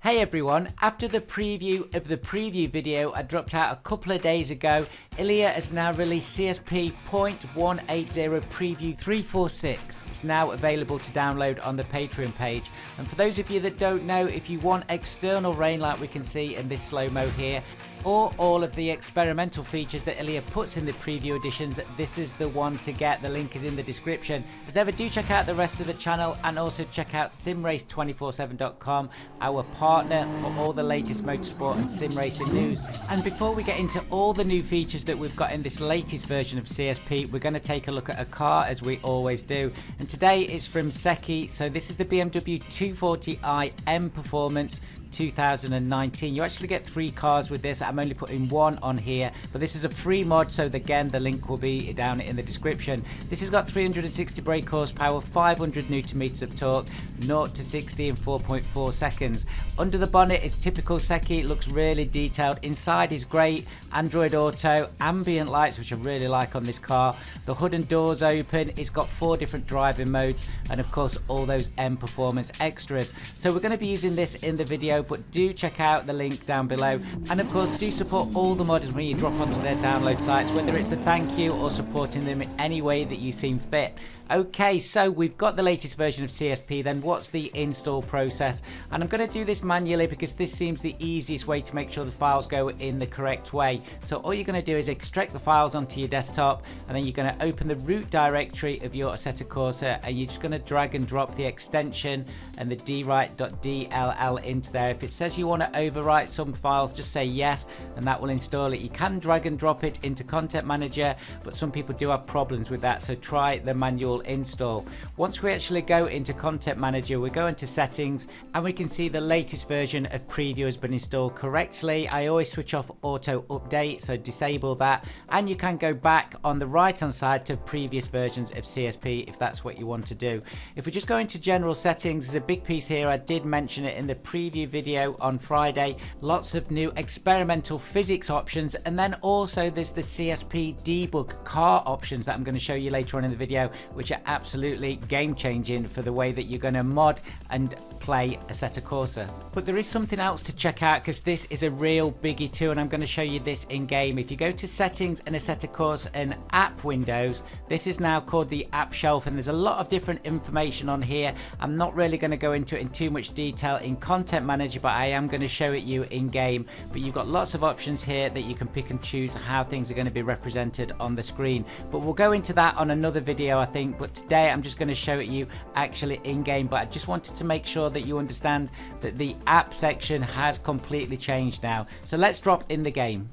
Hey everyone, after the preview of the preview video I dropped out a couple of days ago, Ilya has now released CSP 0.180 Preview 346. It's now available to download on the Patreon page. And for those of you that don't know, if you want external rain like we can see in this slow-mo here, or all of the experimental features that Ilya puts in the preview editions, this is the one to get. The link is in the description. As ever, do check out the rest of the channel and also check out simrace247.com, our partner for all the latest motorsport and sim racing news. And before we get into all the new features that we've got in this latest version of CSP, we're going to take a look at a car as we always do. And today it's from Seki. So this is the BMW 240i M Performance 2019. You actually get 3 cars with this. I'm only putting 1 on here, but this is a free mod, so again the link will be down in the description. This has got 360 brake horsepower, 500 newton meters of torque, 0 to 60 in 4.4 seconds. Under the bonnet it's typical Seki. It looks really detailed. Inside is great. Android Auto, ambient lights, which I really like on this car. The hood and doors open. It's got 4 different driving modes, and of course all those M Performance extras. So we're going to be using this in the video, but do check out the link down below, and of course do support all the modders when you drop onto their download sites, whether it's a thank you or supporting them in any way that you seem fit. Okay, so we've got the latest version of CSP. Then what's the install process? And I'm going to do this manually because this seems the easiest way to make sure the files go in the correct way. So all you're going to do is extract the files onto your desktop, and then you're going to open the root directory of your Assetto Corsa, and you're just going to drag and drop the extension and the dwrite.dll into there. If it says you want to overwrite some files, just say yes and that will install it. You can drag and drop it into Content Manager, but some people do have problems with that, so try the manual install. Once we actually go into Content Manager, we go into settings and we can see the latest version of Preview has been installed correctly. I always switch off auto update, so disable that, and you can go back on the right hand side to previous versions of CSP if that's what you want to do. If we just go into general settings, there's a big piece here. I did mention it in the preview video on Friday. Lots of new experimental physics options, and then also there's the CSP debug car options that I'm going to show you later on in the video, which are absolutely game changing for the way that you're going to mod and play Assetto Corsa. But there is something else to check out, because this is a real biggie too, and I'm going to show you this in game. If you go to settings and Assetto Corsa and app windows, this is now called the app shelf, and there's a lot of different information on here. I'm not really going to go into it in too much detail in Content Manager, but I am going to show it you in game. But you've got lots of options here that you can pick and choose how things are going to be represented on the screen, but we'll go into that on another video I think. But today I'm just going to show it you actually in game. But I just wanted to make sure that you understand that the app section has completely changed now. So let's drop in the game.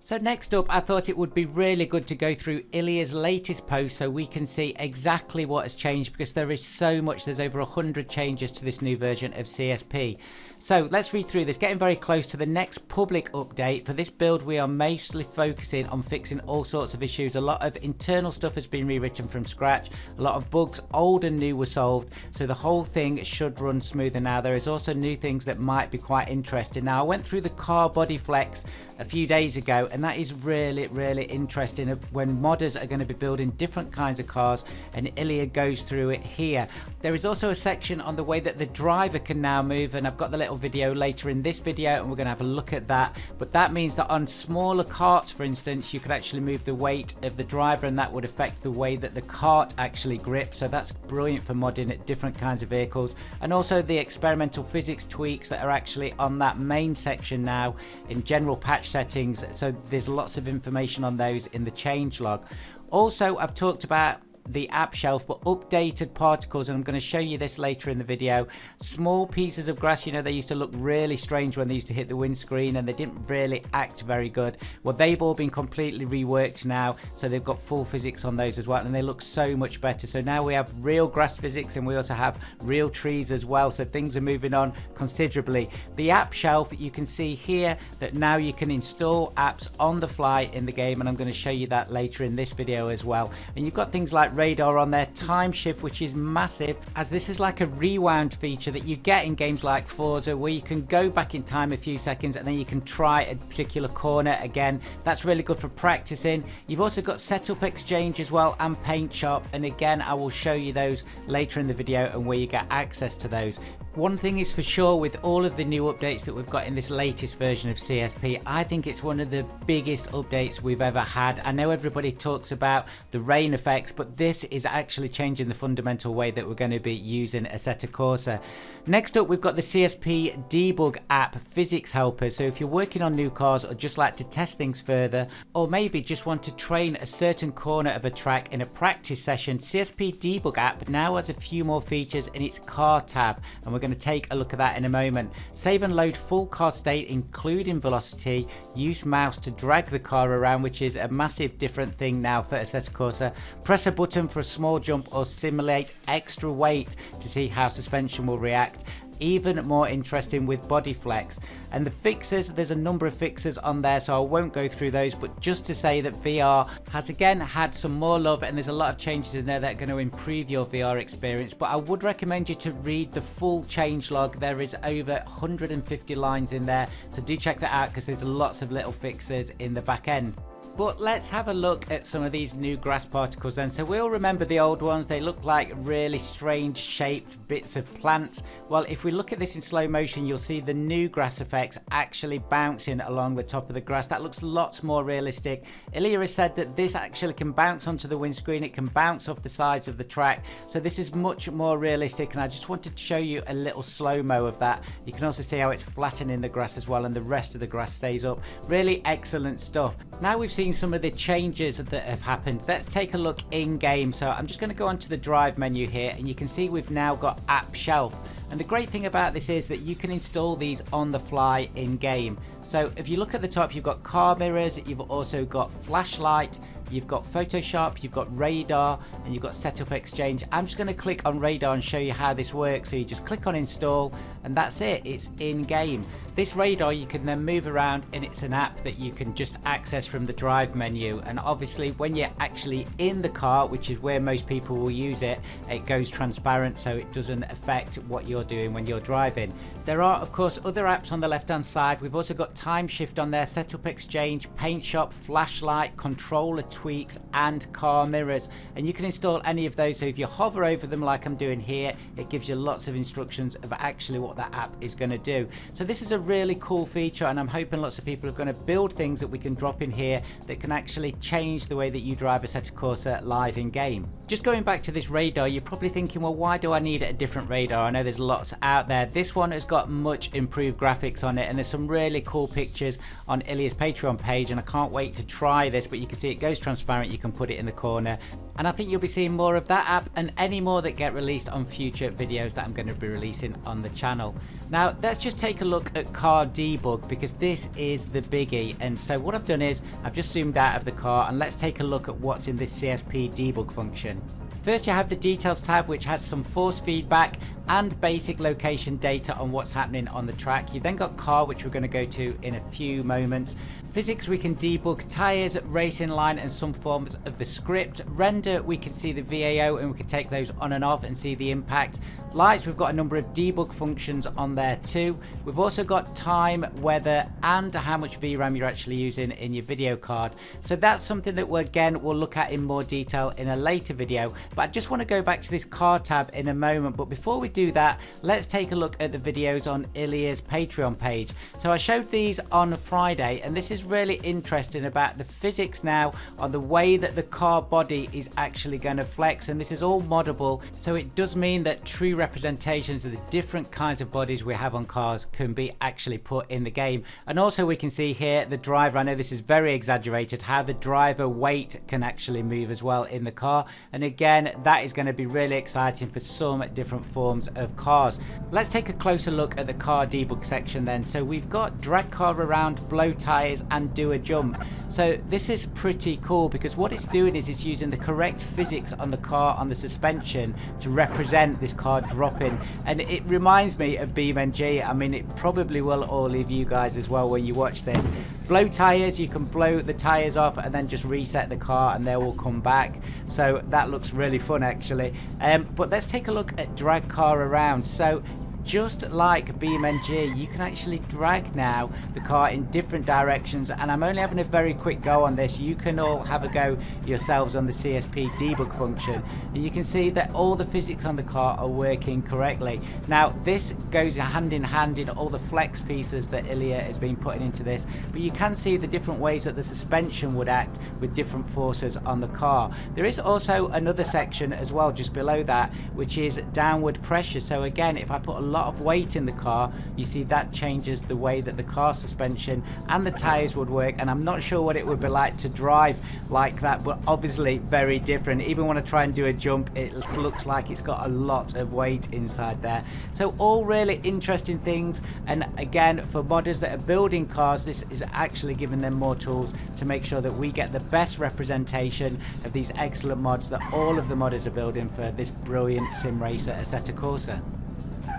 So next up, I thought it would be really good to go through Ilya's latest post so we can see exactly what has changed, because there is so much. There's over 100 changes to this new version of CSP. So let's read through this. Getting very close to the next public update. For this build, we are mostly focusing on fixing all sorts of issues. A lot of internal stuff has been rewritten from scratch. A lot of bugs, old and new, were solved. So the whole thing should run smoother now. There is also new things that might be quite interesting. Now, I went through the car body flex a few days ago, and that is really interesting when modders are going to be building different kinds of cars, and Ilya goes through it here. There is also a section on the way that the driver can now move, and I've got the little video later in this video and we're going to have a look at that. But that means that on smaller carts, for instance, you could actually move the weight of the driver, and that would affect the way that the cart actually grips. So that's brilliant for modding at different kinds of vehicles. And also the experimental physics tweaks that are actually on that main section now in general patch settings. So there's lots of information on those in the changelog. Also, I've talked about the app shelf, but updated particles, and I'm going to show you this later in the video. Small pieces of grass, you know, they used to look really strange when they used to hit the windscreen and they didn't really act very good. Well, they've all been completely reworked now, so they've got full physics on those as well, and they look so much better. So now we have real grass physics, and we also have real trees as well, so things are moving on considerably. The app shelf, you can see here that now you can install apps on the fly in the game, and I'm going to show you that later in this video as well. And you've got things like that radar on there, time shift, which is massive, as this is like a rewound feature that you get in games like Forza, where you can go back in time a few seconds and then you can try a particular corner again. That's really good for practicing. You've also got setup exchange as well, and paint shop, and again I will show you those later in the video and where you get access to those. One thing is for sure, with all of the new updates that we've got in this latest version of CSP, I think it's one of the biggest updates we've ever had. I know everybody talks about the rain effects, but this is actually changing the fundamental way that we're going to be using Assetto Corsa. Next up, we've got the CSP Debug app physics helpers. So if you're working on new cars or just like to test things further, or maybe just want to train a certain corner of a track in a practice session, CSP Debug app now has a few more features in its car tab, and we're going to take a look at that in a moment. Save and load full car state including velocity, use mouse to drag the car around, which is a massive different thing now for Assetto Corsa. Press a button for a small jump or simulate extra weight to see how suspension will react. Even more interesting with body flex. And the fixes, there's a number of fixes on there, so I won't go through those, but just to say that VR has again had some more love, and there's a lot of changes in there that are going to improve your VR experience. But I would recommend you to read the full change log. There is over 150 lines in there, so do check that out because there's lots of little fixes in the back end. But let's have a look at some of these new grass particles then. So we'll remember the old ones. They look like really strange shaped bits of plants. Well, if we look at this in slow motion, you'll see the new grass effects actually bouncing along the top of the grass. That looks lots more realistic. Ilya has said that this actually can bounce onto the windscreen. It can bounce off the sides of the track. So this is much more realistic, and I just wanted to show you a little slow-mo of that. You can also see how it's flattening the grass as well, and the rest of the grass stays up. Really excellent stuff. Now we've seen some of the changes that have happened. Let's take a look in game. So I'm just going to go onto the drive menu here, and you can see we've now got app shelf. And the great thing about this is that you can install these on the fly in game. So if you look at the top, you've got car mirrors, you've also got flashlight, you've got Photoshop, you've got radar, and you've got setup exchange. I'm just going to click on radar and show you how this works. So you just click on install, and that's it. It's in game. This radar you can then move around, and it's an app that you can just access from the drive menu. And obviously when you're actually in the car, which is where most people will use it, it goes transparent, so it doesn't affect what you're doing when you're driving. There are of course other apps on the left hand side. We've also got time shift on there, setup exchange, paint shop, flashlight, controller tweaks, and car mirrors, and you can install any of those. So if you hover over them like I'm doing here, it gives you lots of instructions of actually what that app is going to do. So this is a really cool feature, and I'm hoping lots of people are going to build things that we can drop in here that can actually change the way that you drive Assetto Corsa live in game. Just going back to this radar, you're probably thinking, well, why do I need a different radar? I know there's lots out there. This one has got much improved graphics on it, and there's some really cool pictures on Ilya's Patreon page, and I can't wait to try this. But you can see it goes transparent, you can put it in the corner, and I think you'll be seeing more of that app and any more that get released on future videos that I'm going to be releasing on the channel. Now let's just take a look at car debug, because this is the biggie. And so what I've done is I've just zoomed out of the car, and let's take a look at what's in this CSP debug function. First, you have the details tab, which has some force feedback and basic location data on what's happening on the track. You've then got car, which we're going to go to in a few moments. Physics, we can debug tires, racing line, and some forms of the script. Render, we can see the VAO, and we can take those on and off and see the impact. Lights, we've got a number of debug functions on there too. We've also got time, weather, and how much VRAM you're actually using in your video card. So that's something that we'll look at in more detail in a later video. But I just want to go back to this car tab in a moment. But before we do that, let's take a look at the videos on Ilya's Patreon page. So I showed these on Friday, and this is really interesting about the physics now on the way that the car body is actually going to flex. And this is all moddable, so it does mean that true representations of the different kinds of bodies we have on cars can be actually put in the game. And also we can see here the driver, I know this is very exaggerated, how the driver weight can actually move as well in the car. And again, again, that is going to be really exciting for some different forms of cars. Let's take a closer look at the car debug section then. So we've got drag car around, blow tires and do a jump. So this is pretty cool because what it's doing is it's using the correct physics on the car, on the suspension, to represent this car dropping. And it reminds me of BeamNG. I mean, it probably will all of you guys as well when you watch this. Blow tires, you can blow the tires off and then just reset the car and they will come back. So that looks really fun actually. But let's take a look at drag car around. So just like BeamNG, you can actually drag now the car in different directions, and I'm only having a very quick go on this. You can all have a go yourselves on the CSP debug function, and you can see that all the physics on the car are working correctly. Now this goes hand in hand in all the flex pieces that Ilya has been putting into this, but you can see the different ways that the suspension would act with different forces on the car. There is also another section as well just below that, which is downward pressure. So again, if I put a lot of weight in the car, you see that changes the way that the car suspension and the tires would work, and I'm not sure what it would be like to drive like that, but obviously very different. Even when I try and do a jump, it looks like it's got a lot of weight inside there. So all really interesting things, and again, for modders that are building cars, this is actually giving them more tools to make sure that we get the best representation of these excellent mods that all of the modders are building for this brilliant sim racer Assetto Corsa.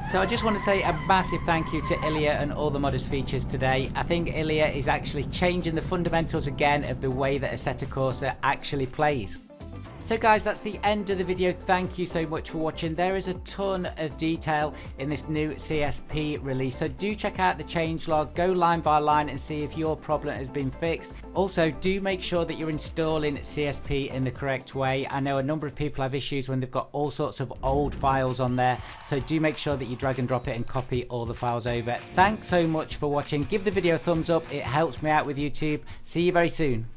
So I just want to say a massive thank you to Ilya and all the modders features today. I think Ilya is actually changing the fundamentals again of the way that Assetto Corsa actually plays. So guys, that's the end of the video. Thank you so much for watching. There is a ton of detail in this new CSP release, so do check out the changelog, go line by line and see if your problem has been fixed. Also, do make sure that you're installing CSP in the correct way. I know a number of people have issues when they've got all sorts of old files on there, so do make sure that you drag and drop it and copy all the files over. Thanks so much for watching. Give the video a thumbs up, it helps me out with YouTube. See you very soon.